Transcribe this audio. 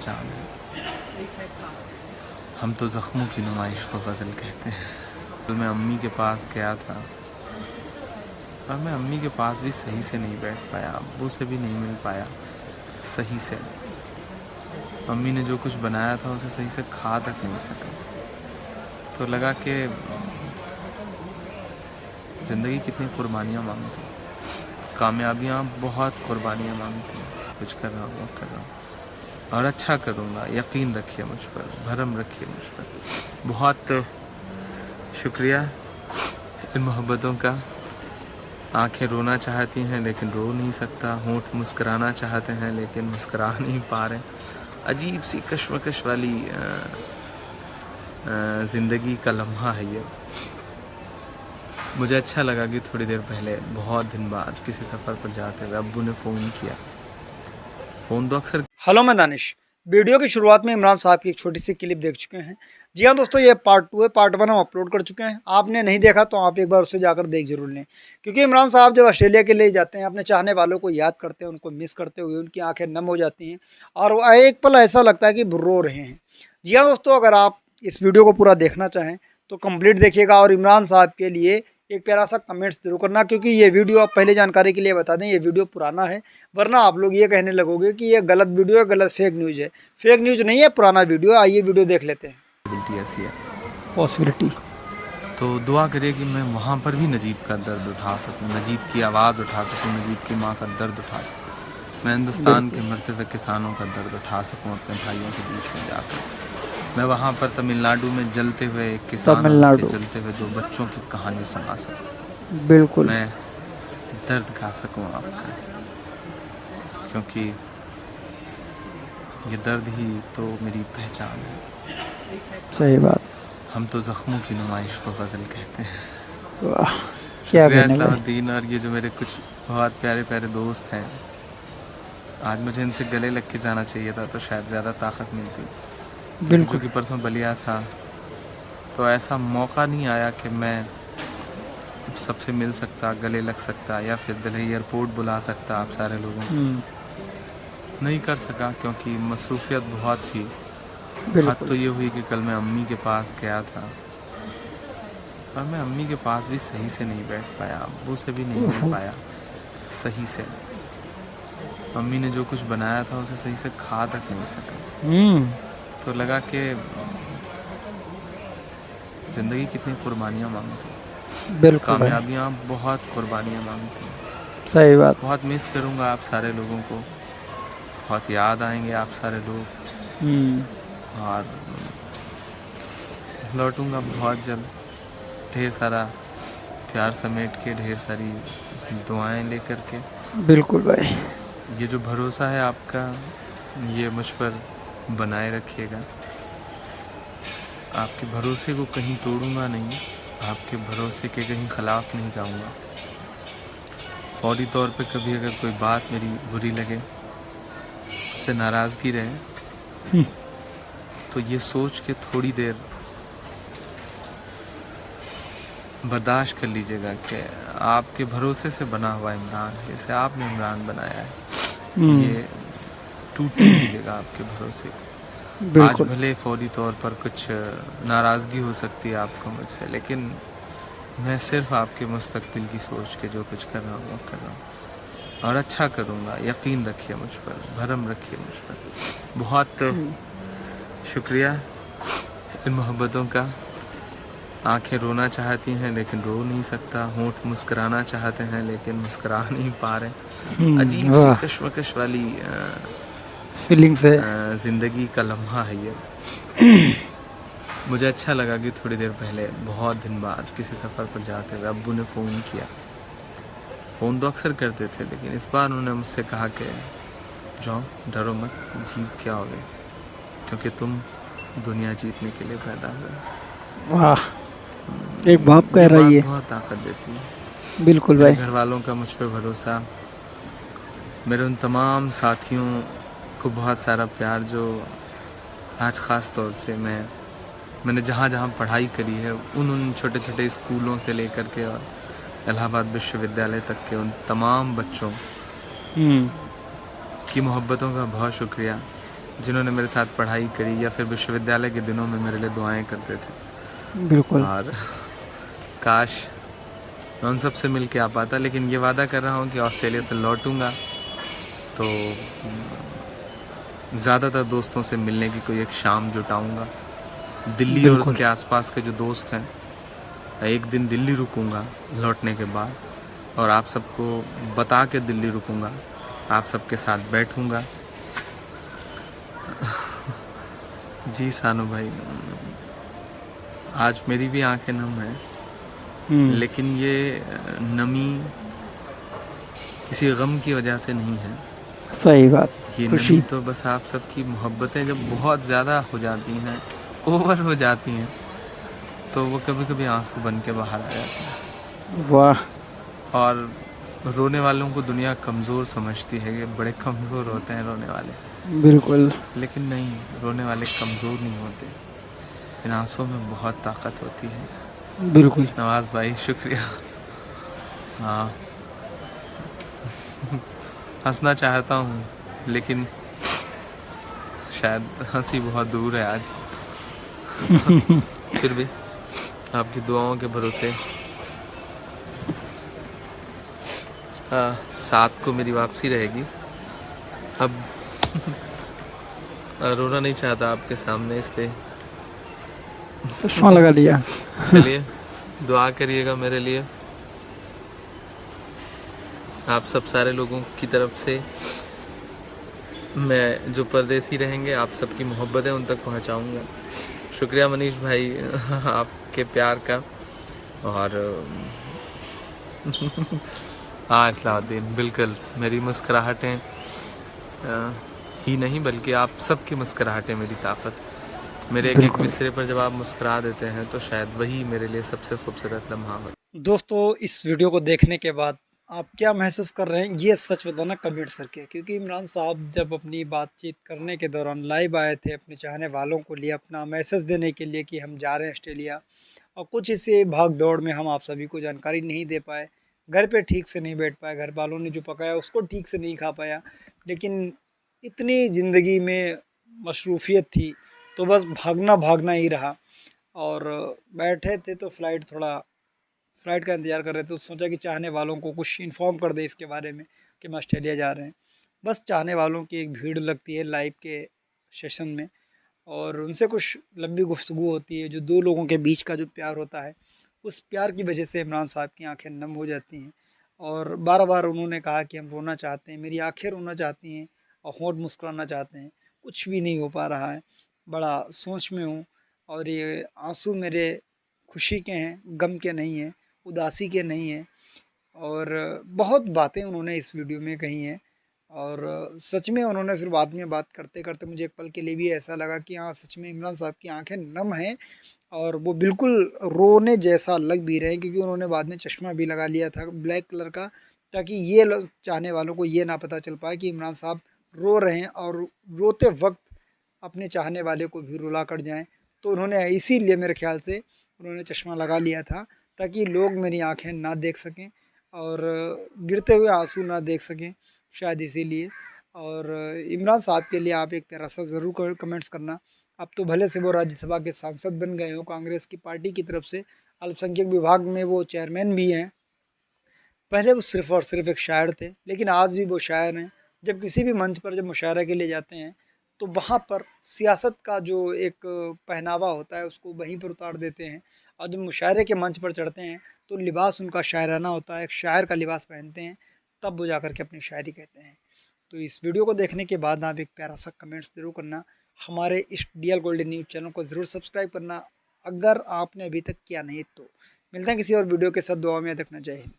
पहचान है। हम तो ज़ख्मों की नुमाइश को गज़ल कहते हैं। तो मैं अम्मी के पास गया था और मैं अम्मी के पास भी सही से नहीं बैठ पाया, अब्बू से भी नहीं मिल पाया सही से। अम्मी ने जो कुछ बनाया था उसे सही से खा तक नहीं सका। तो लगा कि ज़िंदगी कितनी कुर्बानियाँ मांगती, कामयाबियाँ बहुत कुर्बानियाँ मांगती। कुछ कर रहा हूँ, कर रहा हूँ और अच्छा करूँगा, यकीन रखिए मुझ पर, भरम रखिए मुझ पर। बहुत शुक्रिया इन मोहब्बतों का। आंखें रोना चाहती हैं लेकिन रो नहीं सकता, होंठ मुस्कुराना चाहते हैं लेकिन मुस्कुरा नहीं पा रहे। अजीब सी कश्मकश वाली ज़िंदगी का लम्हा है ये। मुझे अच्छा लगा कि थोड़ी देर पहले बहुत दिन बाद किसी सफ़र पर जाते हुए अब्बू ने फ़ोन किया। फ़ोन तो अक्सर। हेलो, मैं दानिश। वीडियो की शुरुआत में इमरान साहब की एक छोटी सी क्लिप देख चुके हैं। जी हाँ दोस्तों, ये पार्ट 2 है। पार्ट 1 हम अपलोड कर चुके हैं। आपने नहीं देखा तो आप एक बार उसे जाकर देख जरूर लें, क्योंकि इमरान साहब जब ऑस्ट्रेलिया के लिए जाते हैं, अपने चाहने वालों को याद करते हैं, उनको मिस करते हुए उनकी आंखें नम हो जाती हैं और वो एक पल ऐसा लगता है कि वो रो रहे हैं। जी हाँ दोस्तों, अगर आप इस वीडियो को पूरा देखना चाहें तो कंप्लीट देखिएगा और इमरान साहब के लिए एक प्यारा सा कमेंट्स जरूर करना, क्योंकि ये वीडियो, आप पहले जानकारी के लिए बता दें, ये वीडियो पुराना है, वरना आप लोग ये कहने लगोगे कि ये गलत वीडियो है, गलत फेक न्यूज़ है। फेक न्यूज़ नहीं है, पुराना वीडियो है। आइए वीडियो देख लेते हैं। ऐसी है पॉसिबिलिटी तो दुआ करिए कि मैं वहाँ पर भी नजीब का दर्द उठा सकूँ, नजीब की आवाज़ उठा सकूँ, नजीब की माँ का दर्द उठा सकूँ। मैं हिंदुस्तान के मरते हुए किसानों का दर्द उठा सकूँ अपने भाइयों के बीच में जाकर। मैं वहाँ पर तमिलनाडु में जलते हुए एक किसान और उसके जलते हुए 2 बच्चों की कहानी सुना सकूँ। बिल्कुल मैं दर्द खा सकूँ आपका, क्योंकि ये दर्द ही तो मेरी पहचान है। सही बात। हम तो ज़ख्मों की नुमाइश को गज़ल कहते हैं। वाह, क्या शुक्रिया कहने भाई। इस्लामुद्दीन और ये जो मेरे कुछ बहुत प्यारे प्यारे दोस्त हैं। आज मुझे इनसे गले लग के जाना चाहिए था तो शायद ज़्यादा ताकत मिलती, लेकिन बिल्कुल क्योंकि परसों बलिया था तो ऐसा मौका नहीं आया कि मैं सबसे मिल सकता, गले लग सकता या फिर दिल्ली एयरपोर्ट बुला सकता आप सारे लोगों को। नहीं कर सका क्योंकि मसरूफियत बहुत थी। बात तो ये हुई कि कल मैं अम्मी के पास गया था और मैं अम्मी के पास भी सही से नहीं बैठ पाया, अब्बू से भी नहीं मिल पाया सही से। अम्मी ने जो कुछ बनाया था उसे सही से खा तक नहीं सका। तो लगा कि ज़िंदगी कितनी कुर्बानियाँ मांगती, बिल्कुल भाई, कामयाबियाँ बहुत कुर्बानियाँ मांगती। सही बात। बहुत मिस करूँगा आप सारे लोगों को, बहुत याद आएंगे आप सारे लोग और लौटूंगा बहुत जल्द, ढेर सारा प्यार समेट के, ढेर सारी दुआएं लेकर के। बिल्कुल भाई, ये जो भरोसा है आपका, ये मुझ पर बनाए रखिएगा। आपके भरोसे को कहीं तोड़ूंगा नहीं, आपके भरोसे के कहीं ख़िलाफ़ नहीं जाऊंगा। फौरी तौर पे कभी अगर कोई बात मेरी बुरी लगे, उससे नाराज़गी रहे, तो ये सोच के थोड़ी देर बर्दाश्त कर लीजिएगा कि आपके भरोसे से बना हुआ इमरान है, जैसे आपने इमरान बनाया है, ये टूट नहीं लीजिएगा आपके भरोसे को। आज भले फौरी तौर पर कुछ नाराज़गी हो सकती है आपको मुझसे, लेकिन मैं सिर्फ आपके मुस्तकबिल की सोच के जो कुछ कर रहा हूँ वो कर रहा हूँ और अच्छा करूँगा, यकीन रखिए मुझ पर, भरम रखिए मुझ पर। बहुत शुक्रिया इन मोहब्बतों का। आंखें रोना चाहती हैं लेकिन रो नहीं सकता, होंठ मुस्कुराना चाहते हैं लेकिन मुस्कुरा नहीं पा रहे। अजीब सी कश्मकश वाली फीलिंग्स है। ज़िंदगी का लम्हा है ये। मुझे अच्छा लगा कि थोड़ी देर पहले बहुत दिन बाद किसी सफ़र पर जाते हुए अब्बू ने फ़ोन किया। फ़ोन तो अक्सर करते थे, लेकिन इस बार उन्होंने मुझसे कहा कि जाओ, डरो मत, जीत के आओगे, क्योंकि तुम दुनिया जीतने के लिए पैदा हुए। वाह, एक बाप कह रही है। बहुत ताकत देती है। बिल्कुल मेरे भाई, घर वालों का मुझ पर भरोसा, मेरे उन तमाम साथियों को बहुत सारा प्यार, जो आज ख़ास तौर से मैंने जहाँ जहाँ पढ़ाई करी है, उन छोटे छोटे स्कूलों से लेकर के और इलाहाबाद विश्वविद्यालय तक के उन तमाम बच्चों की मोहब्बतों का बहुत शुक्रिया। जिन्होंने मेरे साथ पढ़ाई करी या फिर विश्वविद्यालय के दिनों में मेरे लिए दुआएं करते थे। बिल्कुल। और काश मैं उन सब से मिल के आ पाता, लेकिन ये वादा कर रहा हूँ कि ऑस्ट्रेलिया से लौटूंगा तो ज़्यादातर दोस्तों से मिलने की कोई एक शाम जुटाऊंगा। दिल्ली और उसके आसपास के जो दोस्त हैं, एक दिन दिल्ली रुकूंगा लौटने के बाद, और आप सबको बता के दिल्ली रुकूंगा, आप सबके साथ बैठूंगा। जी सानू भाई, आज मेरी भी आंखें नम हैं, लेकिन ये नमी किसी गम की वजह से नहीं है। सही बात। ये नमी तो बस आप सबकी मोहब्बतें जब बहुत ज़्यादा हो जाती हैं, ओवर हो जाती हैं, तो वो कभी कभी आंसू बन के बाहर आ जाते हैं। वाह। और रोने वालों को दुनिया कमज़ोर समझती है कि बड़े कमज़ोर होते हैं रोने वाले। बिल्कुल। लेकिन नहीं, रोने वाले कमज़ोर नहीं होते, इन आंसुओं में बहुत ताकत होती है। बिल्कुल नवाज़ भाई शुक्रिया। हाँ हंसना चाहता हूँ, लेकिन शायद हंसी बहुत दूर है आज। फिर भी आपकी दुआओं के भरोसे 7 को मेरी वापसी रहेगी। अब रोना नहीं चाहता आपके सामने, इसलिए चश्मा लगा लिया। चलिए दुआ करिएगा मेरे लिए। आप सब सारे लोगों की तरफ से मैं जो परदेसी रहेंगे, आप सबकी मोहब्बतें उन तक पहुंचाऊंगा। शुक्रिया मनीष भाई आपके प्यार का। और हाँ इस्लाउद्दीन, बिल्कुल मेरी मुस्कुराहटें ही नहीं बल्कि आप सबकी मुस्कुराहटें मेरी ताकत। मेरे एक मिसरे पर जब आप मुस्कुरा देते हैं तो शायद वही मेरे लिए सबसे खूबसूरत लम्हा हो। दोस्तों, इस वीडियो को देखने के बाद आप क्या महसूस कर रहे हैं, ये सच बताना कमेंट्स करके। क्योंकि इमरान साहब जब अपनी बातचीत करने के दौरान लाइव आए थे अपने चाहने वालों को लिए अपना मैसेज देने के लिए कि हम जा रहे हैं ऑस्ट्रेलिया, और कुछ इसे भाग दौड़ में हम आप सभी को जानकारी नहीं दे पाए, घर पे ठीक से नहीं बैठ पाए, घर वालों ने जो पकाया उसको ठीक से नहीं खा पाया। लेकिन इतनी ज़िंदगी में मसरूफ़ियत थी तो बस भागना भागना ही रहा। और बैठे थे तो फ़्लाइट का इंतज़ार कर रहे थे, तो सोचा कि चाहने वालों को कुछ इन्फॉर्म कर दें इसके बारे में कि हम ऑस्ट्रेलिया जा रहे हैं। बस चाहने वालों की एक भीड़ लगती है लाइव के सेशन में, और उनसे कुछ लंबी गुफ्तगू होती है। जो दो लोगों के बीच का जो प्यार होता है, उस प्यार की वजह से इमरान साहब की आंखें नम हो जाती हैं, और बार बार उन्होंने कहा कि हम रोना चाहते हैं, मेरी आंखें रोना चाहती हैं और होंठ मुस्कुराना चाहते हैं, कुछ भी नहीं हो पा रहा है, बड़ा सोच में हूँ। और ये आंसू मेरे खुशी के हैं, गम के नहीं हैं, उदासी के नहीं हैं। और बहुत बातें उन्होंने इस वीडियो में कही हैं, और सच में उन्होंने फिर बाद में बात करते करते मुझे एक पल के लिए भी ऐसा लगा कि हाँ, सच में इमरान साहब की आंखें नम हैं, और वो बिल्कुल रोने जैसा लग भी रहे हैं। क्योंकि उन्होंने बाद में चश्मा भी लगा लिया था ब्लैक कलर का, ताकि ये चाहने वालों को ये ना पता चल पाए कि इमरान साहब रो रहे हैं, और रोते वक्त अपने चाहने वाले को भी रुला कर जाएं। तो उन्होंने इसीलिए मेरे ख्याल से उन्होंने चश्मा लगा लिया था, ताकि लोग मेरी आंखें ना देख सकें और गिरते हुए आंसू ना देख सकें, शायद इसीलिए। और इमरान साहब के लिए आप एक प्यारा सा ज़रूर कमेंट्स करना। अब तो भले से वो राज्यसभा के सांसद बन गए हो कांग्रेस की पार्टी की तरफ से, अल्पसंख्यक विभाग में वो चेयरमैन भी हैं। पहले वो सिर्फ़ और सिर्फ एक शायर थे, लेकिन आज भी वो शायर हैं। जब किसी भी मंच पर जब मुशायरा के लिए जाते हैं, तो वहाँ पर सियासत का जो एक पहनावा होता है उसको वहीं पर उतार देते हैं, और जब मुशायरे के मंच पर चढ़ते हैं तो लिबास उनका शायराना होता है, एक शायर का लिबास पहनते हैं, तब वो जाकर के अपनी शायरी कहते हैं। तो इस वीडियो को देखने के बाद आप एक प्यारा सा कमेंट्स ज़रूर करना। हमारे इस DL गोल्डन न्यूज़ चैनल को ज़रूर सब्सक्राइब करना अगर आपने अभी तक किया नहीं तो। मिलते हैं किसी और वीडियो के साथ, दुआ में याद रखना। जय हिंद।